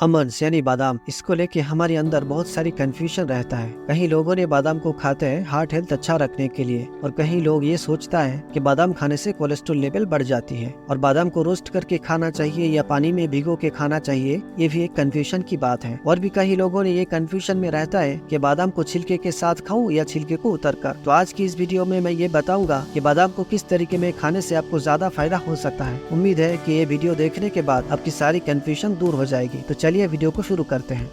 अमंड्स यानी बादाम, इसको लेके हमारे अंदर बहुत सारी कंफ्यूजन रहता है। कहीं लोगों ने बादाम को खाते हैं हार्ट हेल्थ अच्छा रखने के लिए, और कहीं लोग ये सोचता है कि बादाम खाने से कोलेस्ट्रॉल लेवल बढ़ जाती है और बादाम को रोस्ट करके खाना चाहिए या पानी में भिगो के खाना चाहिए, ये भी एक कंफ्यूजन की बात है। और भी कई लोगों ने ये कंफ्यूजन में रहता है कि बादाम को छिलके के साथ खाऊं या छिलके को उतर कर। तो आज की इस वीडियो में मैं ये बताऊंगा कि बादाम को किस तरीके में खाने से आपको ज्यादा फायदा हो सकता है। उम्मीद है कि ये वीडियो देखने के बाद आपकी सारी कंफ्यूजन दूर हो जाएगी। तो चलिए वीडियो को शुरू करते हैं।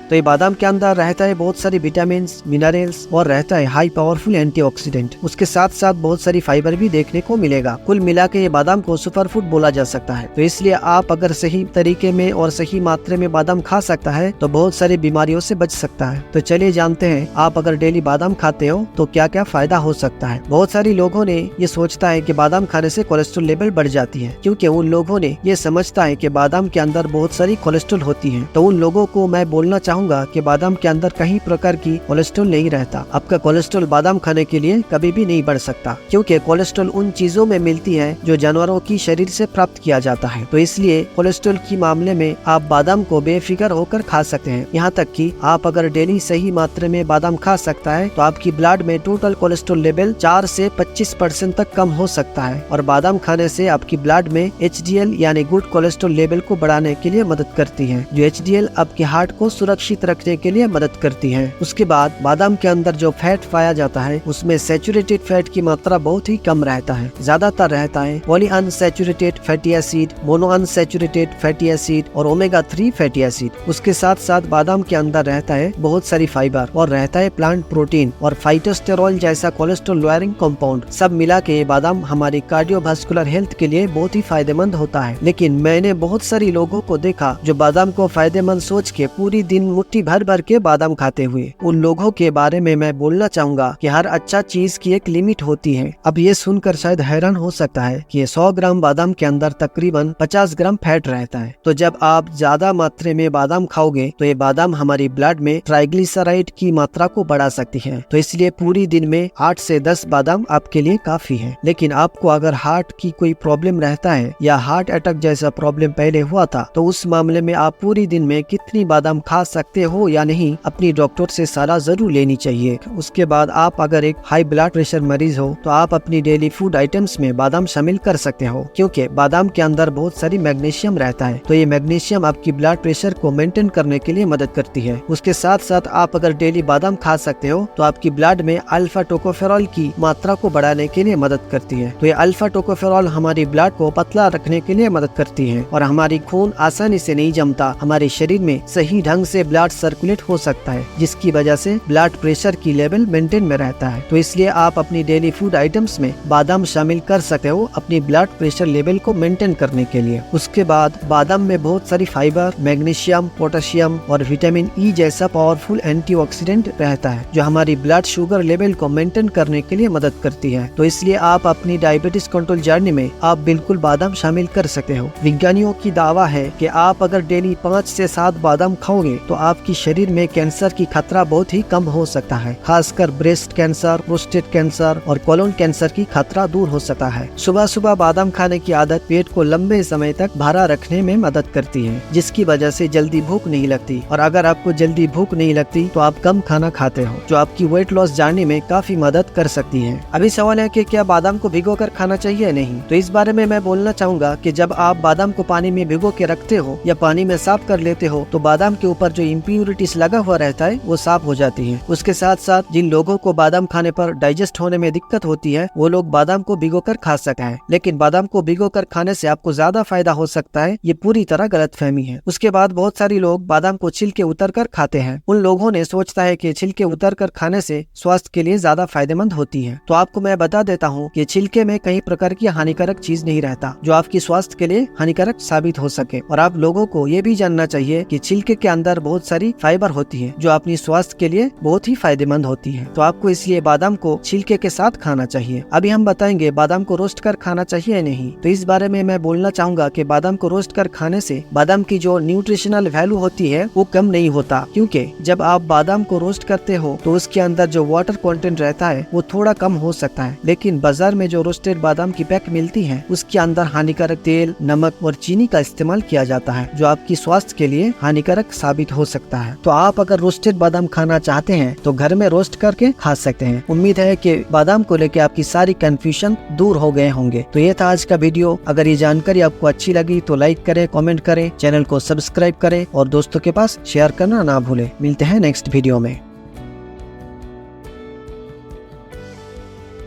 तो ये बादाम के अंदर रहता है बहुत सारी विटामिन, मिनरल्स और रहता है हाई पावरफुल एंटीऑक्सीडेंट। उसके साथ साथ बहुत सारी फाइबर भी देखने को मिलेगा। कुल मिला के ये बादाम को सुपर फूड बोला जा सकता है। तो इसलिए आप अगर सही तरीके में और सही मात्रा में बादाम खा सकता है तो बहुत सारी बीमारियों से बच सकता है। तो चलिए जानते हैं, आप अगर डेली बादाम खाते हो तो क्या क्या फायदा हो सकता है। बहुत सारी लोगों ने ये सोचता है कि बादाम खाने से कोलेस्ट्रॉल लेवल बढ़ जाती है, क्योंकि उन लोगों ने ये समझता है कि बादाम के अंदर बहुत सारी कोलेस्ट्रॉल होती है। तो उन लोगों को मैं बोलना चाहूंगा कि बादाम के अंदर कहीं प्रकार की कोलेस्ट्रॉल नहीं रहता। आपका कोलेस्ट्रॉल बादाम खाने के लिए कभी भी नहीं बढ़ सकता, क्योंकि कोलेस्ट्रॉल उन चीजों में मिलती है जो जानवरों की शरीर से प्राप्त किया जाता है। तो इसलिए कोलेस्ट्रॉल की मामले में आप बादाम को बेफिक्र होकर खा सकते हैं। यहाँ तक कि आप अगर डेली सही मात्रा में बादाम खा सकता है तो आपकी ब्लड में टोटल कोलेस्ट्रॉल लेवल 4 से 25% तक कम हो सकता है। और बादाम खाने से आपकी ब्लड में HDL यानी गुड कोलेस्ट्रॉल लेवल को बढ़ाने के लिए मदद करती है, जो HDL आपके हार्ट को सुरक्षित रखने के लिए मदद करती है। उसके बाद बादाम के अंदर जो फैट पाया जाता है उसमें सैचुरेटेड फैट की मात्रा बहुत ही कम रहता है। ज्यादातर रहता है poly unsaturated fatty acid, mono unsaturated fatty acid और ओमेगा 3 फैटी एसिड। उसके साथ साथ बादाम के अंदर रहता है बहुत सारी फाइबर और रहता है प्लांट प्रोटीन और फाइटोस्टेरॉल जैसा कोलेस्ट्रॉल लोअरिंग कंपाउंड। सब मिला के बादाम हमारी कार्डियोवास्कुलर हेल्थ के लिए बहुत ही फायदेमंद होता है। लेकिन मैंने बहुत सारी लोगों को देखा जो बादाम को फायदेमंद सोच के पूरी दिन मुट्ठी भर भर के बादाम खाते हुए। उन लोगों के बारे में मैं बोलना चाहूंगा कि हर अच्छा चीज की एक लिमिट होती है। अब ये सुनकर शायद हैरान हो सकता है कि 100 ग्राम बादाम के अंदर तकरीबन 50 ग्राम फैट रहता है। तो जब आप ज्यादा मात्रा में बादाम खाओगे तो ये बादाम हमारी ब्लड में ट्राइग्लिसराइड की मात्रा को बढ़ा सकती है। तो इसलिए पूरी दिन में 8 से 10 बादाम आपके लिए काफी है। लेकिन आपको अगर हार्ट की कोई प्रॉब्लम रहता है या हार्ट अटैक जैसा प्रॉब्लम पहले हुआ था तो उस मामले में आप पूरी दिन में कितनी बादाम खा सकते हो या नहीं, अपनी डॉक्टर से सलाह जरूर लेनी चाहिए। उसके बाद आप अगर एक हाई ब्लड प्रेशर मरीज हो तो आप अपनी डेली फूड आइटम्स में बादाम शामिल कर सकते हो, क्योंकि बादाम के अंदर बहुत सारी मैग्नीशियम रहता है। तो ये मैग्नीशियम आपकी ब्लड प्रेशर को मेंटेन करने के लिए मदद करती है। उसके साथ साथ आप अगर डेली बादाम खा सकते हो तो आपकी ब्लड में अल्फा टोकोफेरॉल की मात्रा को बढ़ाने के लिए मदद करती है। तो ये अल्फा टोकोफेरॉल हमारी ब्लड को पतला रखने के लिए मदद करती है और हमारी खून आसानी से नहीं जमता, हमारे शरीर में सही ढंग से ब्लड सर्कुलेट हो सकता है, जिसकी वजह से ब्लड प्रेशर की लेवल मेंटेन में रहता है। तो इसलिए आप अपनी डेली फूड आइटम्स में बादाम शामिल कर सकते हो अपनी ब्लड प्रेशर लेवल को मेंटेन करने के लिए। उसके बाद बादाम में बहुत सारी फाइबर, मैग्नीशियम, पोटेशियम और विटामिन ई जैसा पावरफुल एंटीऑक्सीडेंट रहता है, जो हमारी ब्लड शुगर लेवल को मेंटेन करने के लिए मदद करती है। तो इसलिए आप अपनी डायबिटीज कंट्रोल जर्नी में आप बिल्कुल बादाम शामिल कर सकते हो। विज्ञानियों की दावा है कि आप अगर डेली 5 से 7 बादाम खाओगे तो आपकी शरीर में कैंसर की खतरा बहुत ही कम हो सकता है। खासकर ब्रेस्ट कैंसर, प्रोस्टेट कैंसर और कोलोन कैंसर की खतरा दूर हो सकता है। सुबह सुबह बादाम खाने की आदत पेट को लंबे समय तक भरा रखने में मदद करती है, जिसकी वजह से जल्दी भूख नहीं लगती। और अगर आपको जल्दी भूख नहीं लगती तो आप कम खाना खाते हो, जो आपकी वेट लॉस जर्नी में काफी मदद कर सकती है। अभी सवाल है कि क्या बादाम को भिगो कर खाना चाहिए या नहीं। तो इस बारे में मैं बोलना चाहूंगा कि जब आप बादाम को पानी में भिगो के रखते हो या पानी में साफ कर लेते हो तो बादाम के ऊपर जो इम्प्यूरिटीज लगा हुआ रहता है वो साफ हो जाती है। उसके साथ साथ जिन लोगों को बादाम खाने पर डाइजेस्ट होने में दिक्कत होती है वो लोग बादाम को भिगोकर खा सकते हैं। लेकिन बादाम को भिगोकर खाने से आपको ज्यादा फायदा हो सकता है, ये पूरी तरह गलतफहमी है। उसके बाद बहुत सारी लोग बादाम को छिलके उतर कर खाते हैं। उन लोगों ने सोचता है कि छिलके उतर कर खाने से स्वास्थ्य के लिए ज्यादा फायदेमंद होती है। तो आपको मैं बता देता हूँ कि छिलके में कई प्रकार की हानिकारक चीज नहीं रहता जो आपकी स्वास्थ्य के लिए हानिकारक साबित हो सके। और आप लोगों को ये भी जानना चाहिए कि छिलके के अंदर बहुत बहुत सारी फाइबर होती है जो अपनी स्वास्थ्य के लिए बहुत ही फायदेमंद होती है। तो आपको इसलिए बादाम को छिलके के साथ खाना चाहिए। अभी हम बताएंगे बादाम को रोस्ट कर खाना चाहिए या नहीं। तो इस बारे में मैं बोलना चाहूंगा कि बादाम को रोस्ट कर खाने से बादाम की जो न्यूट्रिशनल वैल्यू होती है वो कम नहीं होता, क्योंकि जब आप बादाम को रोस्ट करते हो तो उसके अंदर जो वाटर कंटेंट रहता है वो थोड़ा कम हो सकता है। लेकिन बाजार में जो रोस्टेड बादाम की पैक मिलती है उसके अंदर हानिकारक तेल, नमक और चीनी का इस्तेमाल किया जाता है जो आपकी स्वास्थ्य के लिए हानिकारक साबित हो सकता है। तो आप अगर रोस्टेड बादाम खाना चाहते हैं तो घर में रोस्ट करके खा सकते हैं। उम्मीद है कि बादाम को लेकर आपकी सारी कंफ्यूजन दूर हो गए होंगे। तो ये था आज का वीडियो। अगर ये जानकारी आपको अच्छी लगी तो लाइक करें, कमेंट करें, चैनल को सब्सक्राइब करें और दोस्तों के पास शेयर करना ना भूलें। मिलते हैं नेक्स्ट वीडियो में।